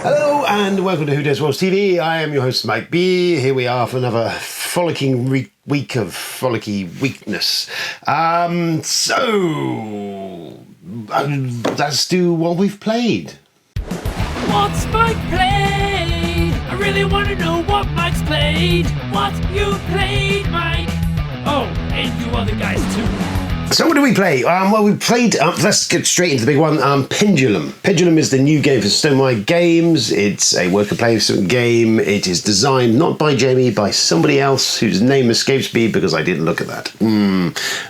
Hello and welcome to WDR TV. I am your host Mike B. Here we are for another frolicking week of frolicky weakness. Let's do what we've played. What's Mike played? I really want to know what Mike's played. What you played, Mike? Oh, and you other guys too. So what do we play? Well, we played, let's get straight into the big one, Pendulum. Pendulum is the new game for Stonemaier Games. It's a worker placement game. It is designed not by Jamie, by somebody else whose name escapes me because I didn't look at that.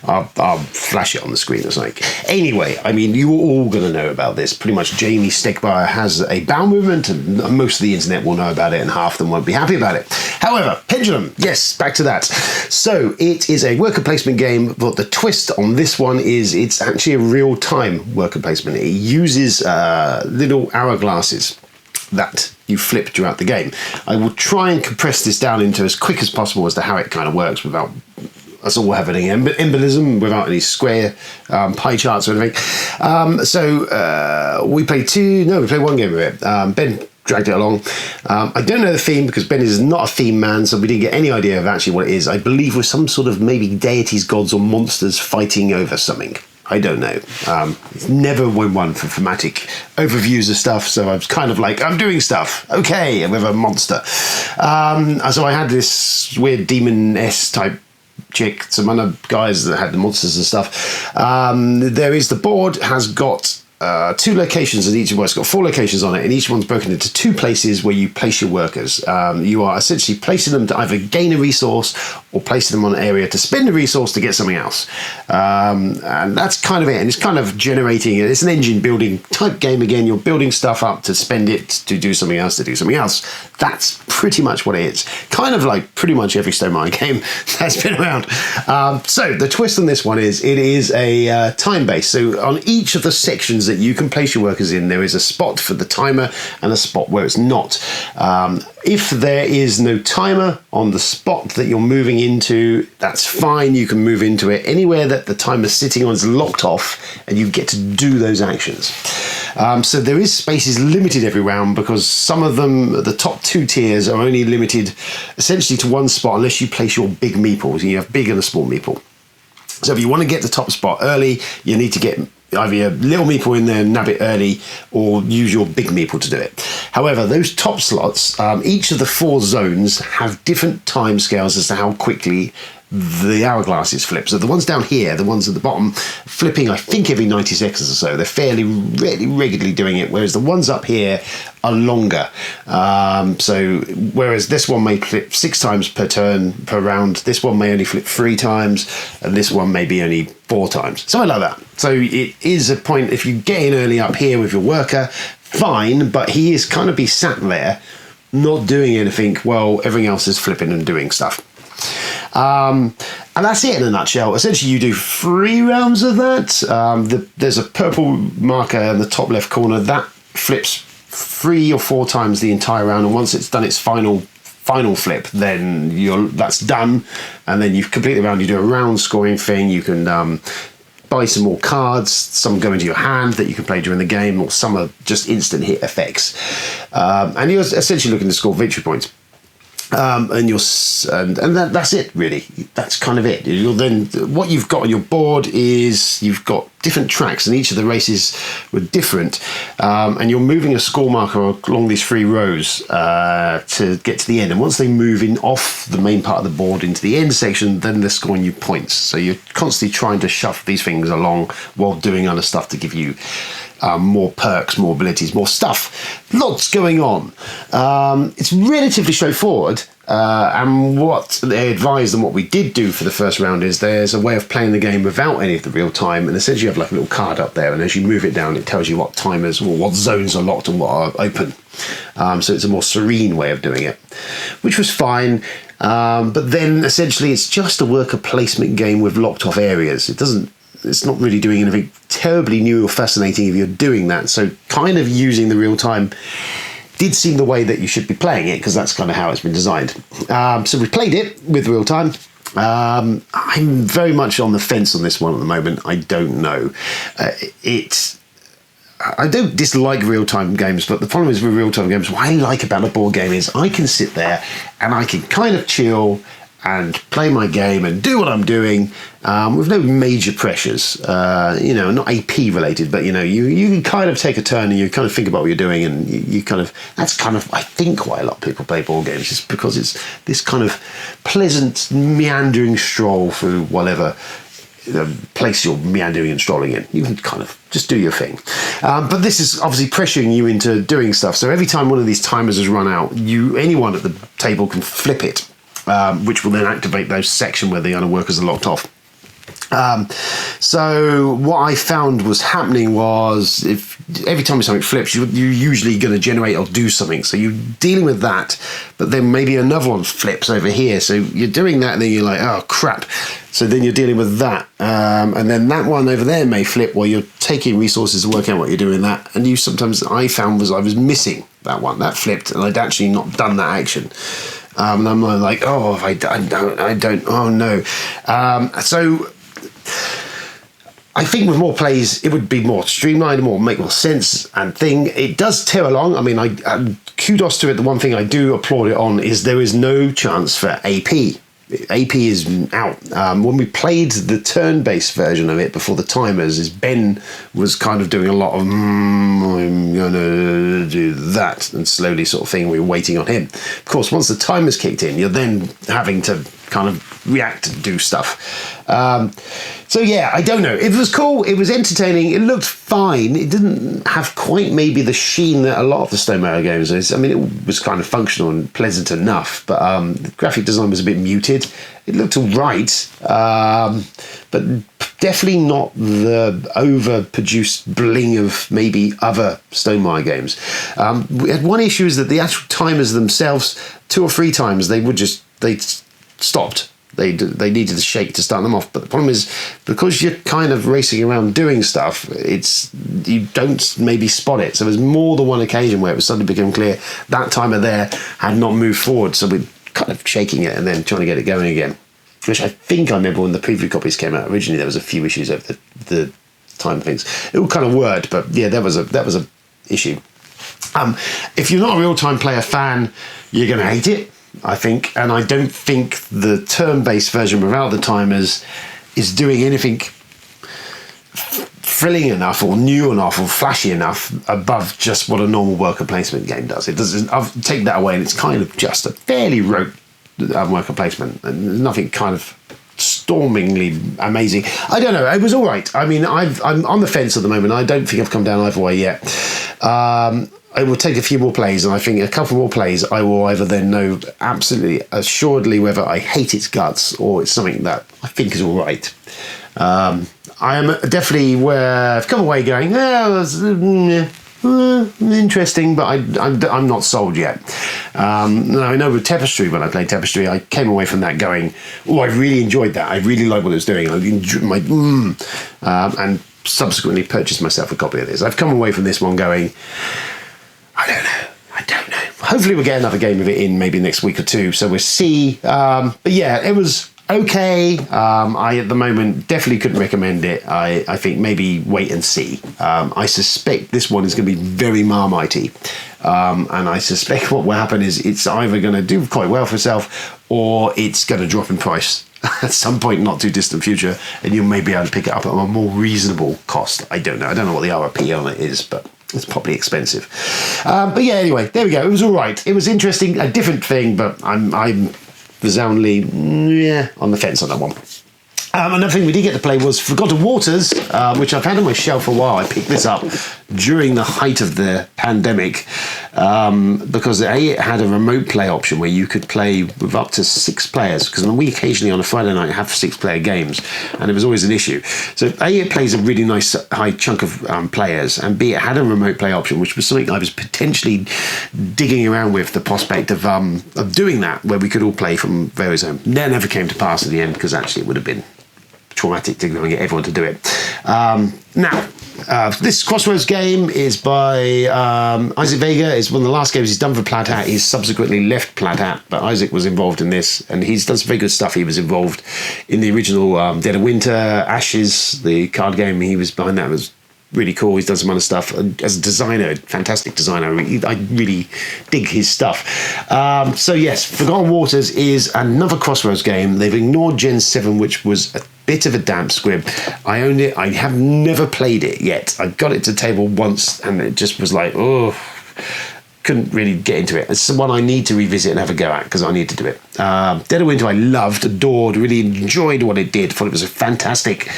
I'll flash it on the screen as like. Anyway, I mean, you're all going to know about this. Pretty much Jamie Stegmaier has a bowel movement and most of the internet will know about it and half of them won't be happy about it. However, Pendulum, yes, back to that. So it is a worker placement game, but the twist on this one is it's actually a real-time worker placement. It uses little hourglasses that you flip throughout the game. I will try and compress this down into as quick as possible as to how it kind of works without us all having embolism, without any square pie charts or anything. We played one game of it. Ben dragged it along. I don't know the theme because Ben is not a theme man, so we didn't get any idea of actually what it is. I believe we're some sort of maybe deities, gods or monsters fighting over something. I don't know. It's never been one for thematic overviews of stuff, so I was kind of like, I'm doing stuff. Okay, with a monster. So I had this weird demon-esque type chick, some other guys that had the monsters and stuff. The board has got two locations in each of it's got 4 locations on it, and each one's broken into 2 places where you place your workers. You are essentially placing them to either gain a resource or placing them on an area to spend a resource to get something else. And that's kind of it. And it's kind of generating, it's an engine building type game again. You're building stuff up to spend it to do something else, That's pretty much what it is. Kind of like pretty much every Stonemaier game that's been around. So the twist on this one is it is a time base. So on each of the sections that you can place your workers in, there is a spot for the timer and a spot where it's not. If there is no timer on the spot that you're moving into, that's fine. You can move into it anywhere that the timer's sitting on is locked off, and you get to do those actions. So there is spaces limited every round because some of them, the top 2 tiers, are only limited essentially to one spot unless you place your big meeples. You have big and a small meeple. So if you want to get the top spot early, you need to get either a little meeple in there and nab it early, or use your big meeple to do it. However, those top slots, each of the 4 zones have different time scales as to how quickly the hourglasses flip. So the ones down here, the ones at the bottom, flipping I think every 90 seconds or so. They're fairly regularly doing it, whereas the ones up here are longer. So whereas this one may flip 6 times per turn per round, this one may only flip 3 times, and this one may be only 4 times, something like that. So it is a point, if you get in early up here with your worker, fine, but he is kind of be sat there not doing anything while everything else is flipping and doing stuff. And that's it in a nutshell. Essentially, you do 3 rounds of that. There's a purple marker in the top left corner that flips 3 or 4 times the entire round, and once it's done its final flip, then that's done, and then you've completed the round. You do a round scoring thing. You can buy some more cards. Some go into your hand that you can play during the game, or some are just instant hit effects. And you're essentially looking to score victory points. That's it really. That's kind of it. What you've got on your board is you've got different tracks, and each of the races were different, and you're moving a score marker along these 3 rows to get to the end. And once they move in off the main part of the board into the end section, then they're scoring you points. So you're constantly trying to shuffle these things along while doing other stuff to give you more perks, more abilities, more stuff. Lots going on. It's relatively straightforward, and what they advised and what we did do for the first round is there's a way of playing the game without any of the real time, and essentially you have like a little card up there, and as you move it down it tells you what timers or what zones are locked and what are open. So it's a more serene way of doing it, which was fine. But then essentially it's just a worker placement game with locked off areas. It's not really doing anything terribly new or fascinating if you're doing that. So kind of using the real time did seem the way that you should be playing it, because that's kind of how it's been designed. So we played it with real time. I'm very much on the fence on this one at the moment. I don't know. I don't dislike real-time games, but the problem is with real-time games, what I like about a board game is I can sit there and I can kind of chill and play my game and do what I'm doing with no major pressures. Not AP related, but you can kind of take a turn and you kind of think about what you're doing, and you kind of, that's kind of, I think, why a lot of people play board games, is because it's this kind of pleasant meandering stroll through whatever place you're meandering and strolling in. You can kind of just do your thing. But this is obviously pressuring you into doing stuff. So every time one of these timers has run out, anyone at the table can flip it, which will then activate those section where the other workers are locked off. So what I found was happening was, if every time something flips, you're usually going to generate or do something. So you're dealing with that, but then maybe another one flips over here. So you're doing that, and then you're like, oh crap. So then you're dealing with that, and then that one over there may flip while you're taking resources to work out what you're doing that. And I found I was missing that one that flipped, and I'd actually not done that action. And I'm like, oh, if I don't, oh no. So I think with more plays, it would be more streamlined, make more sense and thing. It does tear along. I mean, kudos to it. The one thing I do applaud it on is there is no chance for AP. AP is out. When we played the turn-based version of it before the timers, Ben was kind of doing a lot of I'm gonna do that and slowly sort of thing. We were waiting on him. Of course, once the timers kicked in, you're then having to kind of react and do stuff. So yeah, I don't know. It was cool. It was entertaining. It looked fine. It didn't have quite maybe the sheen that a lot of the Stonemaier games is. I mean, it was kind of functional and pleasant enough, but the graphic design was a bit muted. It looked all right, but definitely not the overproduced bling of maybe other Stonemaier games. We had one issue, is that the actual timers themselves, 2 or 3 times, they stopped. They needed a shake to start them off, but the problem is, because you're kind of racing around doing stuff, you don't maybe spot it. So there's more than one occasion where it was suddenly become clear that timer there had not moved forward, so we're kind of shaking it and then trying to get it going again. Which I think I remember when the preview copies came out originally, there was a few issues over the time things. It all kind of worked, but yeah, that was a issue. If you're not a real-time player fan, you're going to hate it, I think, and I don't think the turn-based version without the timers is doing anything thrilling enough or new enough or flashy enough above just what a normal worker placement game does. It doesn't. I'll take that away, and it's kind of just a fairly rote worker placement, and there's nothing kind of stormingly amazing. I don't know. It was all right. I mean, I'm on the fence at the moment. I don't think I've come down either way yet. I will take a few more plays, and I think a couple more plays, I will either then know absolutely assuredly whether I hate its guts or it's something that I think is all right. I am definitely where I've come away going, interesting, but I'm not sold yet. I know with Tapestry, when I played Tapestry, I came away from that going, oh, I really enjoyed that. I really liked what it was doing. I enjoyed and subsequently purchased myself a copy of this. I've come away from this one going, I don't know. Hopefully we'll get another game of it in maybe next week or two, so we'll see. But yeah, it was okay. I, at the moment, definitely couldn't recommend it. I think maybe wait and see. I suspect this one is going to be very Marmitey. And I suspect what will happen is it's either going to do quite well for itself or it's going to drop in price at some point not too distant future, and you may be able to pick it up at a more reasonable cost. I don't know. I don't know what the RRP on it is, but it's probably expensive. But yeah, anyway, there we go. It was all right. It was interesting, a different thing, but I'm resoundingly on the fence on that one. Another thing we did get to play was Forgotten Waters, which I've had on my shelf for a while. I picked this up during the height of the pandemic because it had a remote play option where you could play with up to 6 players, because we occasionally on a Friday night have 6-player games, and it was always an issue. So A, it plays a really nice high chunk of players, and B, it had a remote play option, which was something I was potentially digging around with, the prospect of doing that, where we could all play from various homes. That never came to pass in the end, because actually it would have been traumatic to go and get everyone to do it. This Crossroads game is by Isaac Vega. It's one of the last games he's done for Plaid Hat. He's subsequently left Plaid Hat, but Isaac was involved in this, and he's done some very good stuff. He was involved in the original Dead of Winter, Ashes, the card game. He was behind that. It was really cool. He's done some other stuff as a designer, fantastic designer. I really dig his stuff. So yes, Forgotten Waters is another Crossroads game. They've ignored Gen 7, which was a bit of a damp squib. I own it. I have never played it yet. I got it to the table once and it just was like, oh, couldn't really get into it. It's the one I need to revisit and have a go at because I need to do it. Dead of Winter I loved, adored, really enjoyed what it did. Thought it was a fantastic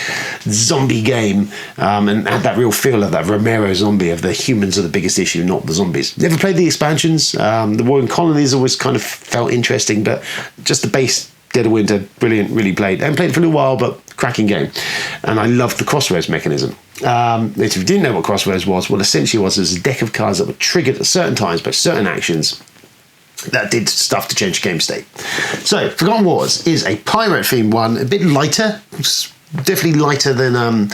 zombie game and had that real feel of that Romero zombie of the humans are the biggest issue, not the zombies. Never played the expansions. The War in Colonies always kind of felt interesting, but just the base Dead of Winter, brilliant, really played. I haven't played it for a little while, but cracking game. And I loved the Crossroads mechanism. If you didn't know what Crossroads was, what essentially was a deck of cards that were triggered at certain times by certain actions that did stuff to change the game state. So, Forgotten Waters is a pirate-themed one, a bit lighter, definitely lighter than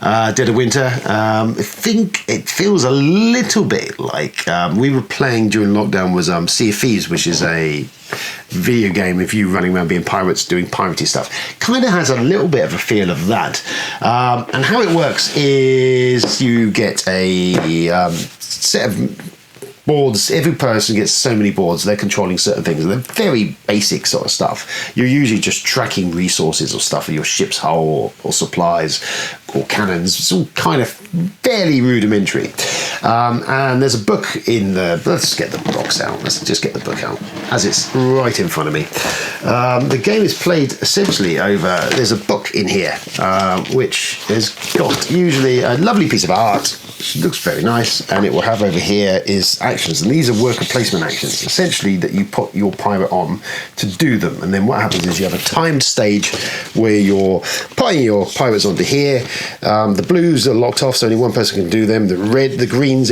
Dead of Winter. I think it feels a little bit like we were playing during lockdown was Sea of Thieves, which is a video game of you running around being pirates doing piratey stuff. Kind of has a little bit of a feel of that. And how it works is you get a set of boards. Every person gets so many boards. They're controlling certain things. They're very basic sort of stuff. You're usually just tracking resources or stuff for your ship's hull or supplies or cannons. It's all kind of fairly rudimentary. And there's a book in the... Let's get the box out. Let's just get the book out as it's right in front of me. The game is played essentially over... There's a book in here which has got usually a lovely piece of art. It looks very nice, and it will have over here is actions, and these are worker placement actions, essentially that you put your pirate on to do them. And then what happens is you have a timed stage where you're putting your pirates onto here. The blues are locked off, so only one person can do them. The greens,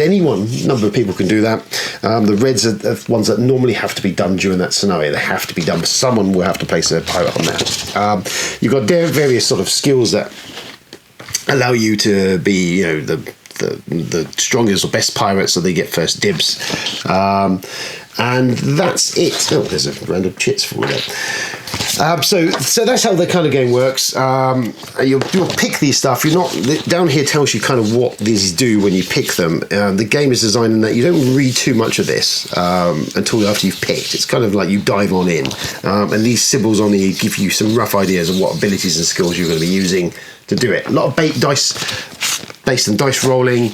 number of people can do that. The reds are the ones that normally have to be done during that scenario. They have to be done, but someone will have to place a pirate on there. You've got various sort of skills that allow you to be, the strongest or best pirates, so they get first dibs. And that's it. Oh, there's a random chits falling out. So that's how the kind of game works. You'll pick these stuff. You're not down here tells you kind of what these do when you pick them. The game is designed in that you don't read too much of this until after you've picked. It's kind of like you dive on in, and these symbols on here give you some rough ideas of what abilities and skills you're going to be using to do it. A lot of dice based on dice rolling.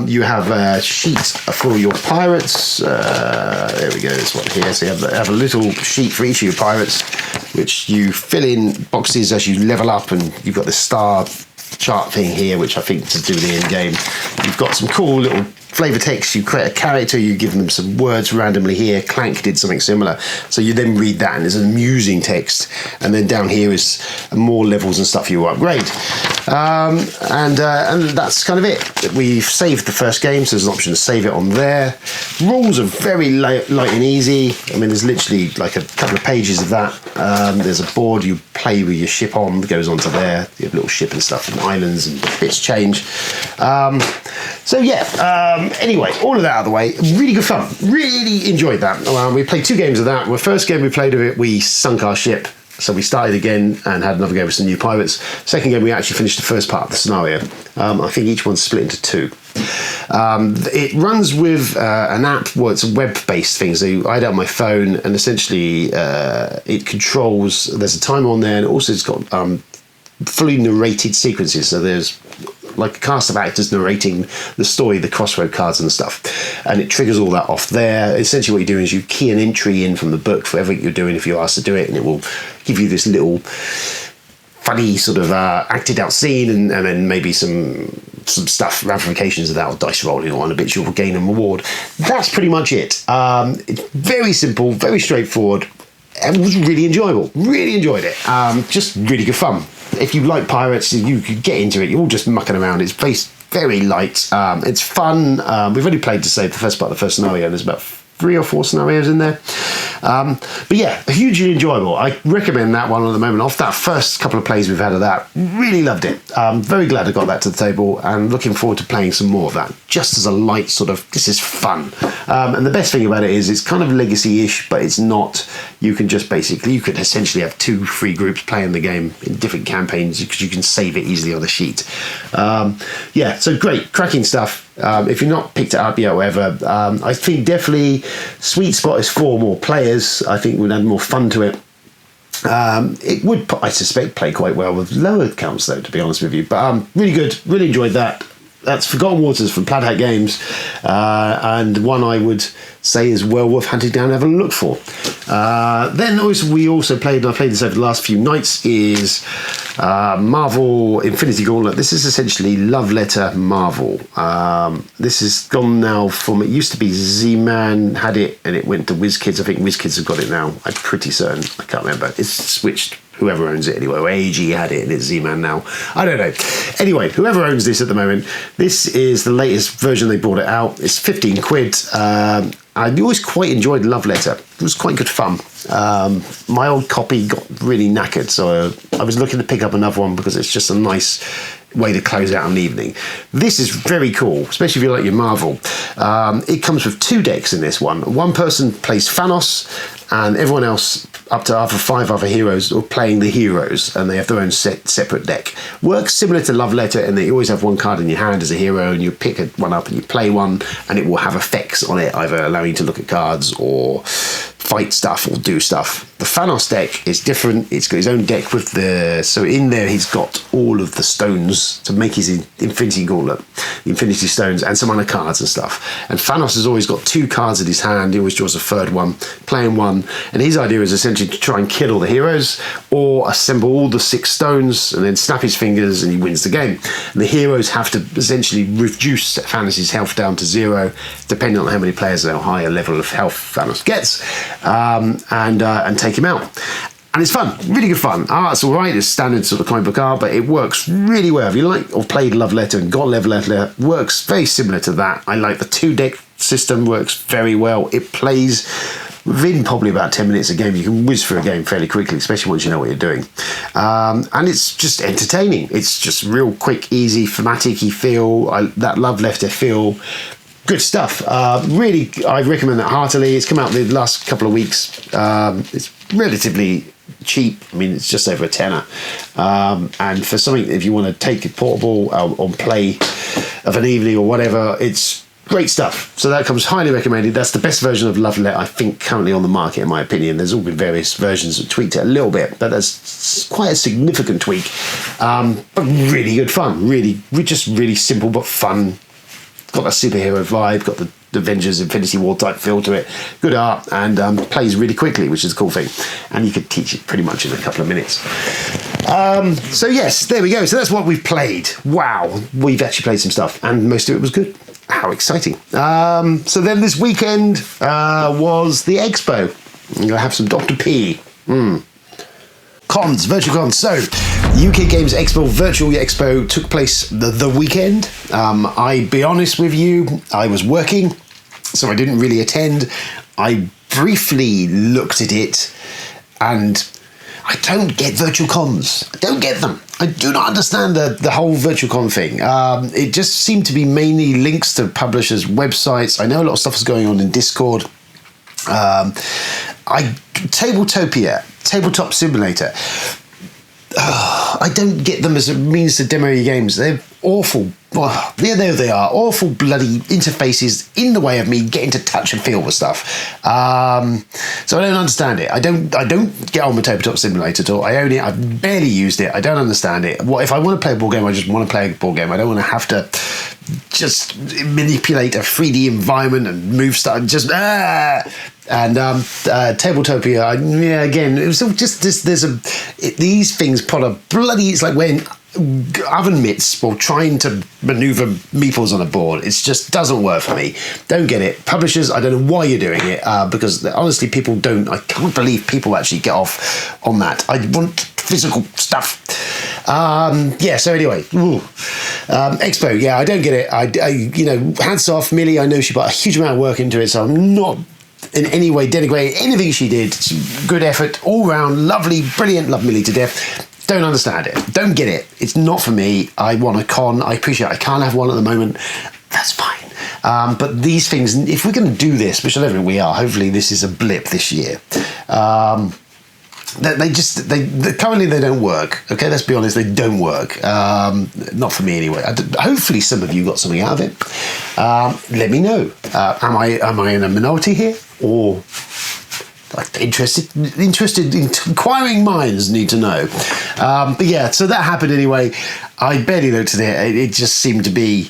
You have a sheet for your pirates. There we go, this one here. So you have a little sheet for each of your pirates, which you fill in boxes as you level up, and you've got this star chart thing here, which I think to do the end game. You've got some cool little flavor text. You create a character, you give them some words randomly here. Clank did something similar, so you then read that, and there's an amusing text, and then down here is more levels and stuff you upgrade. And that's kind of it. We've saved the first game, so there's an option to save it on there. Rules are very light and easy. I mean, there's literally like a couple of pages of that. There's a board you play with your ship on that goes onto there. You have little ship and stuff and islands and bits change. So yeah, anyway, all of that out of the way. Really good fun. Really enjoyed that. We played 2 games of that. The first game we played of it, we sunk our ship. So we started again and had another game with some new pirates. Second game, we actually finished the first part of the scenario. I think each one's split into 2. It runs with an app. Well, it's a web-based thing. So I had it on my phone, and essentially it controls. There's a timer on there, and also it's got fully narrated sequences. So there's like a cast of actors narrating the story, the crossroad cards and stuff, and it triggers all that off there. Essentially what you're doing is you key an entry in from the book for everything you're doing if you're asked to do it, and it will give you this little funny sort of acted out scene, and then maybe some stuff, ramifications of that, or dice rolling on a bit, you'll gain a reward. That's pretty much it. It's very simple, very straightforward, and was really enjoyable. Really enjoyed it. Just really good fun. If you like pirates, you could get into it. You're all just mucking around. It's based very light. It's fun. We've only played to save the first part of the first scenario, and there's about 3 or 4 scenarios in there. But yeah, hugely enjoyable. I recommend that one at the moment. Off that first couple of plays we've had of that, really loved it. Very glad I got that to the table, and looking forward to playing some more of that. Just as a light sort of, this is fun. And the best thing about it is it's kind of legacy-ish, but it's not, you can just basically, you could essentially have 2 free groups playing the game in different campaigns because you can save it easily on a sheet. Yeah, so great, cracking stuff. If you've not picked it up yet, or whatever, I think definitely sweet spot is for more players. I think we'd add more fun to it. It would, I suspect, play quite well with lower counts, though, to be honest with you. But really good, really enjoyed that. That's Forgotten Waters from Plaid Hat Games, and one I would say is well worth hunting down and having a look for. Then we also played, and I played this over the last few nights, is Marvel Infinity Gauntlet. This is essentially Love Letter Marvel. This has gone now from, it used to be Z-Man had it, and it went to WizKids. I think WizKids have got it now. I'm pretty certain. I can't remember. It's switched. Whoever owns it anyway. AEG had it and it's Z-Man now. I don't know. Anyway, whoever owns this at the moment, this is the latest version they brought it out. It's 15 quid. I always quite enjoyed Love Letter. It was quite good fun. My old copy got really knackered, so I was looking to pick up another one because it's just a nice way to close out an evening. This is very cool, especially if you like your Marvel. It comes with 2 decks in this one. One person plays Thanos, and everyone else, up to 5 other heroes, are playing the heroes, and they have their own separate deck. Works similar to Love Letter in that you always have one card in your hand as a hero, and you pick one up and you play one, and it will have effects on it, either allowing you to look at cards or fight stuff or do stuff. The Thanos deck is different. It's got his own deck with so in there he's got all of the stones to make his Infinity Gauntlet, the Infinity Stones, and some other cards and stuff. And Thanos has always got 2 cards in his hand. He always draws a 3rd one, playing one. And his idea is essentially to try and kill all the heroes or assemble all the 6 stones and then snap his fingers and he wins the game. And the heroes have to essentially reduce Thanos' health down to 0, depending on how many players, how high a level of health Thanos gets, and take him out. And it's fun, really good fun. It's all right, it's standard sort of comic book art, but it works really well. If you like or played Love Letter and got Love Letter, works very similar to that. I like the 2 deck system, works very well. It plays within probably about 10 minutes a game. You can whiz through a game fairly quickly, especially once you know what you're doing. And it's just entertaining. It's just real quick, easy, thematic-y feel, that Love Letter feel. Good stuff. Really, I recommend that heartily. It's come out the last couple of weeks. It's relatively cheap. I mean, it's just over a tenner. And for something, if you want to take it portable on play of an evening or whatever, it's great stuff. So that comes highly recommended. That's the best version of Love Letter, I think, currently on the market, in my opinion. There's all been various versions that tweaked it a little bit, but that's quite a significant tweak. But really good fun. Really simple but fun. Got that superhero vibe, got the Avengers Infinity War type feel to it. Good art, and plays really quickly, which is a cool thing. And you could teach it pretty much in a couple of minutes. So yes, there we go. So that's what we've played. Wow, we've actually played some stuff, and most of it was good. How exciting. So then this weekend was the Expo. I'm going to have some Dr. P. Cons, virtual cons. So, UK Games Expo, Virtual Expo took place the weekend. I'll be honest with you, I was working, so I didn't really attend. I briefly looked at it, and I don't get virtual cons. I don't get them. I do not understand the whole virtual con thing. It just seemed to be mainly links to publishers' websites. I know a lot of stuff is going on in Discord. Tabletop Simulator. I don't get them as a means to demo your games. They're awful. Well, there they are. Awful bloody interfaces in the way of me getting to touch and feel with stuff. So I don't understand it. I don't get on with Tabletop Simulator at all. I own it. I've barely used it. I don't understand it. What if I want to play a board game? I just want to play a board game. I don't want to have to just manipulate a 3D environment and move stuff. Just And Tabletopia, again, it was just this. These things put a bloody. It's like when oven mitts while trying to maneuver meeples on a board. It just doesn't work for me. Don't get it. Publishers, I don't know why you're doing it, because honestly, people don't. I can't believe people actually get off on that. I want physical stuff. So anyway, Expo, I don't get it. I hats off, Millie. I know she put a huge amount of work into it, so I'm not in any way denigrating anything she did. It's good effort all round, lovely, brilliant. Love Millie to death. Don't understand it. Don't get it. It's not for me. I want a con. I appreciate I can't have one at the moment. That's fine. But these things, if we're going to do this, which I don't think we are, hopefully this is a blip this year. Currently they don't work. Okay, let's be honest, they don't work. Not for me anyway. Hopefully some of you got something out of it. Let me know. Am I in a minority here, or interested inquiring minds need to know. But yeah, so that happened anyway. I barely looked at it. It just seemed to be,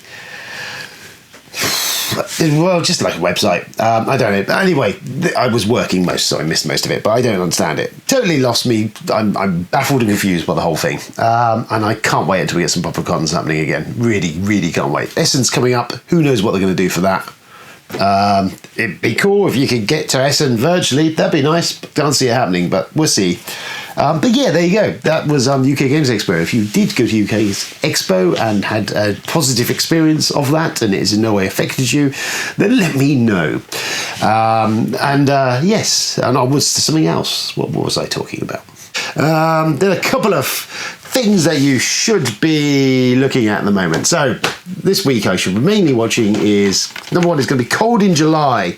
well, just like a website. I don't know. Anyway, I was working most, so I missed most of it, but I don't understand it. Totally lost me. I'm baffled and confused by the whole thing. And I can't wait until we get some proper cons happening again. Really, really can't wait. Essen's coming up. Who knows what they're going to do for that? It'd be cool if you could get to Essen virtually. That'd be nice. Can't see it happening, but we'll see. But yeah, there you go. That was UK Games Expo. If you did go to UK Expo and had a positive experience of that and it has in no way affected you, then let me know. Yes, and I was something else. What was I talking about? There are a couple of things that you should be looking at the moment. So this week I should be mainly watching is, number one, is going to be Cold in July,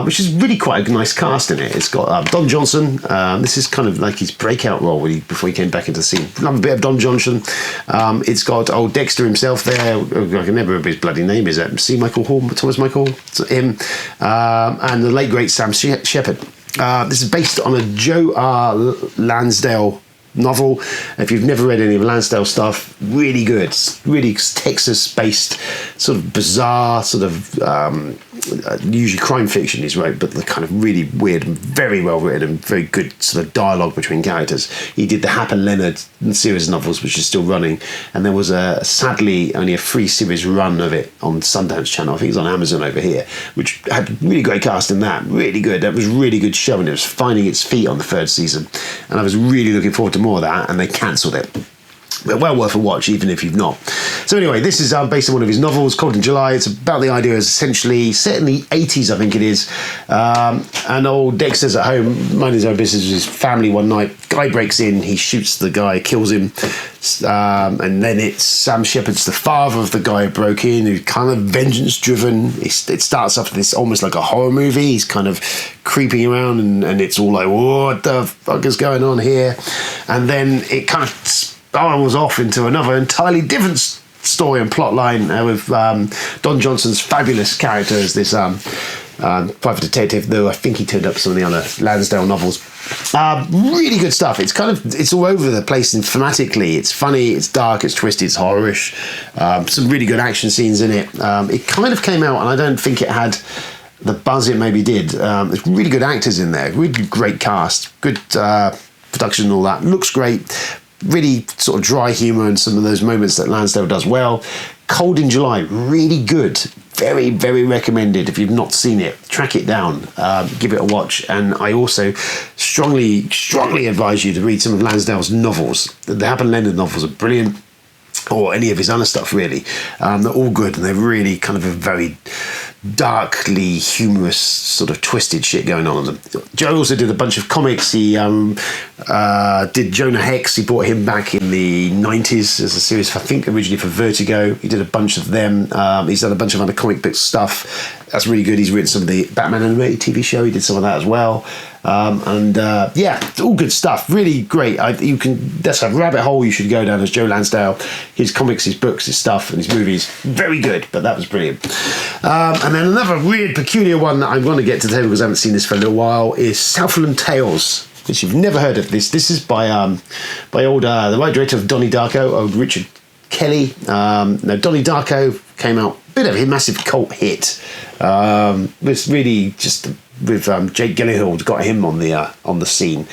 which is really quite a nice cast in it. It's got Don Johnson. This is kind of like his breakout role before he came back into the scene. Love a bit of Don Johnson. It's got old Dexter himself there. I can never remember his bloody name. Is that Thomas Michael? It's him. And the late great Sam Shepard. This is based on a Joe R. Lansdale novel. If you've never read any of Lansdale stuff, really good. Really Texas-based, sort of bizarre, sort of usually crime fiction he's wrote, but the kind of really weird and very well written and very good sort of dialogue between characters. He did the Hap and Leonard series novels, which is still running, and there was sadly only a free series run of it on Sundance Channel. I think it's on Amazon over here, which had really great cast in that. Really good. That was really good show, and it was finding its feet on the third season, and I was really looking forward to more of that, and they cancelled it. But well worth a watch, even if you've not. So anyway, this is based on one of his novels, Cold in July. It's about the idea is essentially set in the 80s, I think it is. And old Dexter's at home, minding his own business with his family one night. Guy breaks in, he shoots the guy, kills him. And then it's Sam Shepard's the father of the guy who broke in, who's kind of vengeance-driven. It starts off this almost like a horror movie. He's kind of creeping around, and it's all like, what the fuck is going on here? And then it kind of spirals off into another entirely different story and plot line with Don Johnson's fabulous character as this private detective, though I think he turned up some of the other Lansdale novels. Really good stuff. It's all over the place, and thematically it's funny, it's dark, it's twisted, it's horrorish. Some really good action scenes in it. It kind of came out, and I don't think it had the buzz it maybe did. There's really good actors in there, really great cast, good production and all that. Looks great. Really sort of dry humour and some of those moments that Lansdale does well. Cold in July, really good. Very, very recommended. If you've not seen it, track it down, give it a watch. And I also strongly advise you to read some of Lansdale's novels. The Hap and Leonard novels are brilliant, or any of his other stuff really. They're all good, and they're really kind of a very darkly humorous sort of twisted shit going on in them. Joe also did a bunch of comics. He did Jonah Hex. He brought him back in the 90s as a series, I think originally for Vertigo. He did a bunch of them. He's done a bunch of other comic book stuff. That's really good. He's written some of the Batman animated TV show. He did some of that as well. Yeah, all good stuff. Really great. That's a rabbit hole you should go down as Joe Lansdale. His comics, his books, his stuff, and his movies. Very good, but that was brilliant. And then another weird, peculiar one that I want to get to the table because I haven't seen this for a little while is Southland Tales, which you've never heard of. This is by the right director of Donnie Darko, old Richard Kelly. Now Donnie Darko came out, bit of a massive cult hit. It's really just with Jake Gyllenhaal got him on the scene.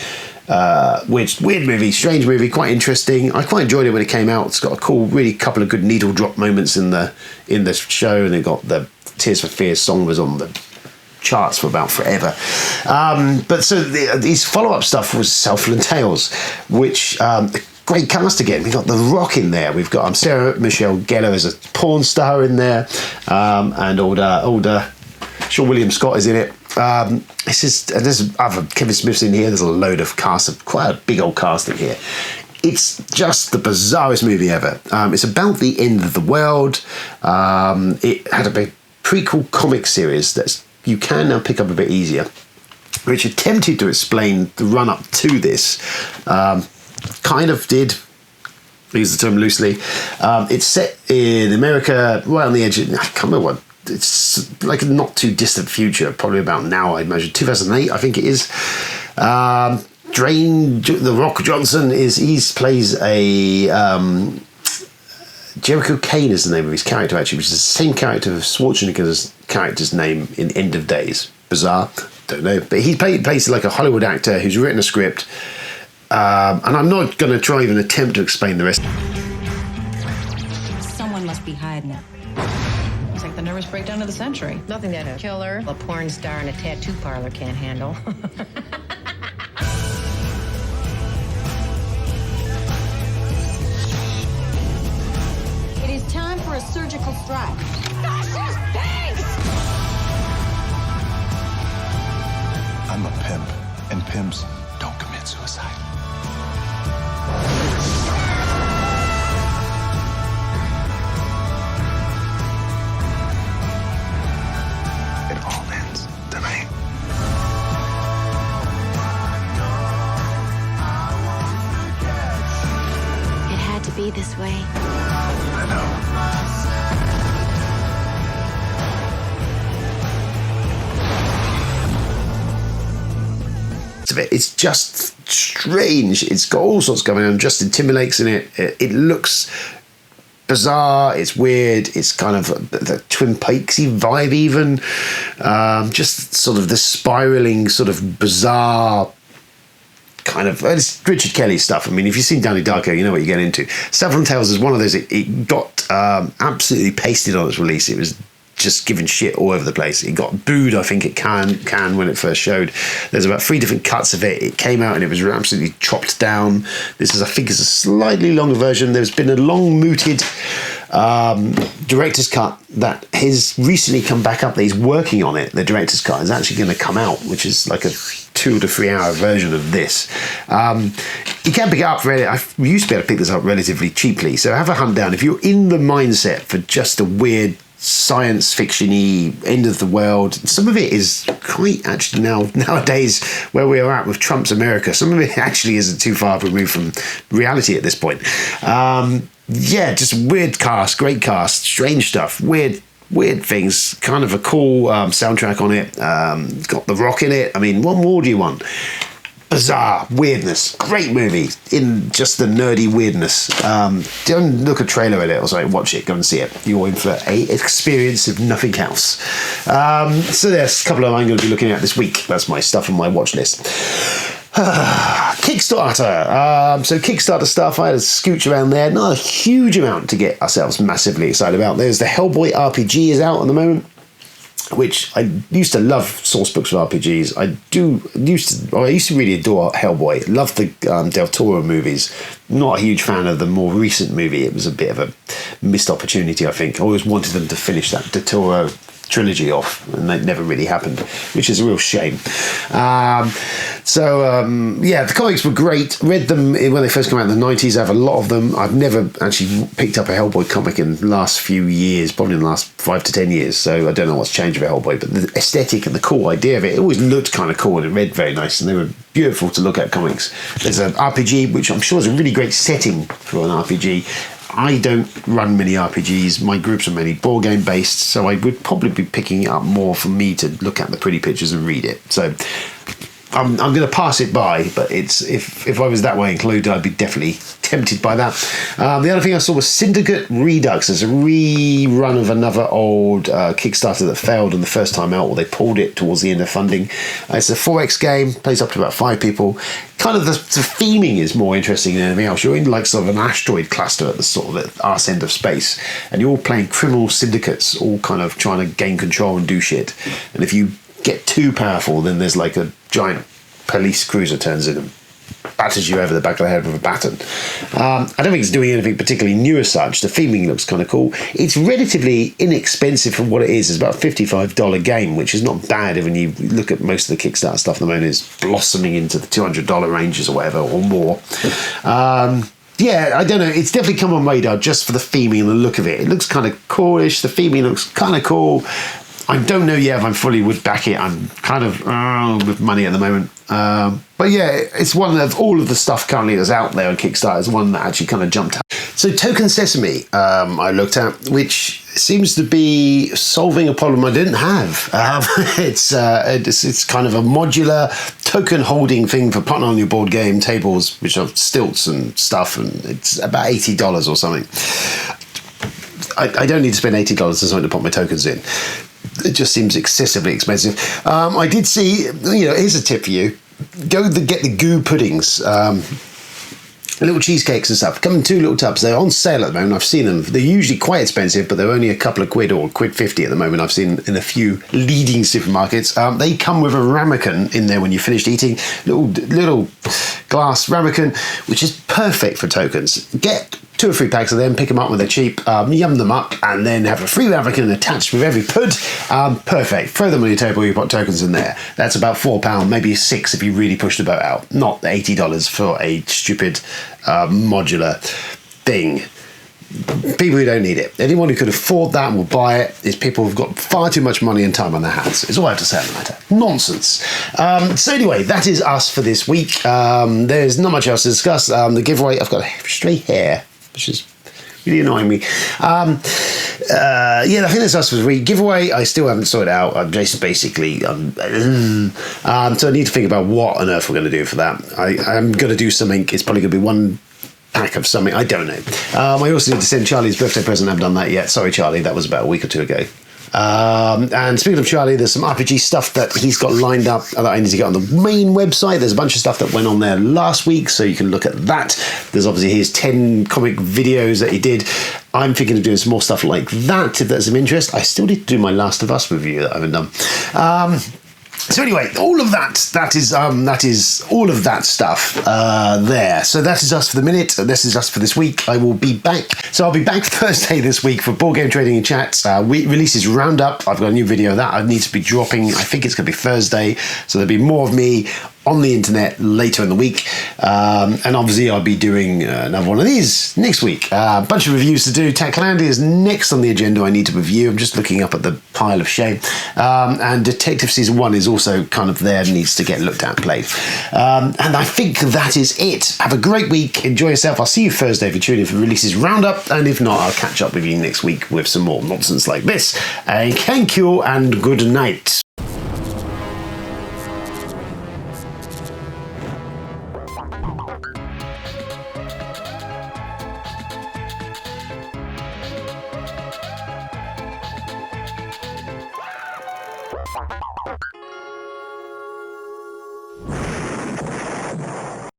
Weird movie, strange movie, quite interesting. I quite enjoyed it when it came out. It's got a cool, really couple of good needle drop moments in the show, and it got the Tears for Fears song was on the charts for about forever. But so his follow-up stuff was Southland Tales, which great cast again. We've got The Rock in there. We've got Sarah Michelle Gellar as a porn star in there, and older Sean William Scott is in it. There's other Kevin Smith's in here. There's a load of cast, quite a big old cast in here. It's just the bizarrest movie ever. It's about the end of the world. It had a big prequel comic series that you can now pick up a bit easier. which attempted to explain the run-up to this. Kind of did, use the term loosely. It's set in America, right on the edge of, I can't remember what, it's like a not too distant future, probably about now, I'd imagine, 2008, I think it is. The Rock Johnson plays a Jericho Kane is the name of his character, actually, which is the same character of Schwarzenegger's character's name in End of Days. Bizarre, don't know, but he plays like a Hollywood actor who's written a script, and I'm not going to try even attempt to explain the rest. Someone must be hiding it. It's like the nervous breakdown of the century. Nothing that a killer, a porn star, and a tattoo parlor can't handle. It is time for a surgical strike. Fascist pigs! I'm a pimp, and pimps don't commit suicide. It all ends tonight. It had to be this way. I know. It's just strange. It's got all sorts going on. Justin Timberlake's in it. It looks bizarre. It's weird. It's kind of the Twin Peaksy vibe, even. Just sort of the spiraling, sort of bizarre kind of. It's Richard Kelly stuff. I mean, if you've seen Donnie Darko, you know what you get into. Several Tales is one of those. It got absolutely pasted on its release. It was just giving shit all over the place. It got booed, I think, at Cannes when it first showed. There's about 3 different cuts of it. It came out and it was absolutely chopped down. This is, I think, is a slightly longer version. There's been a long mooted director's cut that has recently come back up. That he's working on it. The director's cut is actually going to come out, which is like a 2 to 3 hour version of this. You can pick it up for it. I used to be able to pick this up relatively cheaply, so have a hunt down. If you're in the mindset for just a weird science fiction-y end of the world, some of it is quite actually nowadays where we are at with Trump's America, some of it actually isn't too far removed from reality at this point. Just weird cast, great cast, strange stuff, weird things, kind of a cool soundtrack on it. Got The Rock in it. I mean, what more do you want? Bizarre weirdness, great movie in just the nerdy weirdness. Don't look a trailer at it or something, watch it, go and see it. You're in for a experience of nothing else. So there's a couple of I'm going to be looking at this week. That's my stuff on my watch list. Kickstarter. So Kickstarter stuff, I had a scooch around there. Not a huge amount to get ourselves massively excited about. There's the Hellboy RPG is out at the moment, which I used to love source books of RPGs. I used to really adore Hellboy. Loved the Del Toro movies. Not a huge fan of the more recent movie. It was a bit of a missed opportunity, I think. I always wanted them to finish that Del Toro trilogy off, and that never really happened, which is a real shame. The comics were great. Read them when they first came out in the 90s. I have a lot of them. I've never actually picked up a Hellboy comic in the last few years, probably in the last 5 to 10 years, so I don't know what's changed with Hellboy, but the aesthetic and the cool idea of it always looked kind of cool, and it read very nice, and they were beautiful to look at comics. There's an RPG, which I'm sure is a really great setting for an RPG. I don't run many RPGs. My groups are mainly board game based, so I would probably be picking it up more for me to look at the pretty pictures and read it. So I'm going to pass it by, but it's if I was that way included, I'd be definitely tempted by that. The other thing I saw was Syndicate Redux. There's a rerun of another old Kickstarter that failed on the first time out, or they pulled it towards the end of funding. It's a 4X game, plays up to about 5 people. Kind of the theming is more interesting than anything else. You're in like sort of an asteroid cluster at the sort of the arse end of space, and you're all playing criminal syndicates, all kind of trying to gain control and do shit. And if you get too powerful, then there's like a giant police cruiser turns in and batters you over the back of the head with a baton. I don't think it's doing anything particularly new as such. The theming looks kind of cool. It's relatively inexpensive for what it is. It's about a $55 game, which is not bad when you look at most of the Kickstarter stuff at the moment is blossoming into the $200 ranges or whatever, or more. I don't know. It's definitely come on radar just for the theming and the look of it. It looks kind of coolish. The theming looks kind of cool. I don't know yet if I fully would back it. I'm kind of with money at the moment. But yeah, it's one of all of the stuff currently that's out there on Kickstarter. It's one that actually kind of jumped out. So Token Sesame, I looked at, which seems to be solving a problem I didn't have. It's kind of a modular token holding thing for putting on your board game tables, which are stilts and stuff, and it's about $80 or something. I don't need to spend $80 on something to put my tokens in. It just seems excessively expensive. I did see, here's a tip for you. Go get the goo puddings. Little cheesecakes and stuff. Come in 2 little tubs. They're on sale at the moment. I've seen them. They're usually quite expensive, but they're only a couple of quid or £1.50 at the moment. I've seen in a few leading supermarkets. They come with a ramekin in there when you're finished eating. Little glass ramekin, which is perfect for tokens. Get 2 or 3 packs of them, pick them up when they're cheap, yum them up, and then have a free ramekin attached with every pud. Perfect. Throw them on your table, you put tokens in there. That's about £4, maybe £6 if you really push the boat out. Not $80 for a stupid modular thing. People who don't need it. Anyone who could afford that and will buy it is people who've got far too much money and time on their hands. It's all I have to say on the matter. Nonsense. So anyway, that is us for this week. There's not much else to discuss. The giveaway, I've got stray hair, which is really annoying me. I think that's us for the week. Giveaway, I still haven't sorted out. I'm just basically, so I need to think about what on earth we're going to do for that. I'm going to do something. It's probably going to be 1 pack of something. I don't know. I also need to send Charlie's birthday present. I haven't done that yet. Sorry, Charlie. That was about a week or 2 ago. And speaking of Charlie, there's some RPG stuff that he's got lined up that I need to get on the main website. There's a bunch of stuff that went on there last week, so you can look at that. There's obviously his 10 comic videos that he did. I'm thinking of doing some more stuff like that, if that's of interest. I still need to do my Last of Us review that I haven't done. So anyway, all of that is all of that stuff there. So that is us for the minute. This is us for this week. I will be back. So I'll be back Thursday this week for Board Game Trading and Chats. Releases roundup. I've got a new video of that I need to be dropping. I think it's going to be Thursday. So there'll be more of me on the internet later in the week. And obviously I'll be doing another one of these next week. A bunch of reviews to do. Techlandia is next on the agenda I need to review. I'm just looking up at the pile of shame. And Detective Season 1 is also kind of there, needs to get looked at and played. And I think that is it. Have a great week. Enjoy yourself. I'll see you Thursday for tuning in for Releases Roundup. And if not, I'll catch up with you next week with some more nonsense like this. Thank you and good night.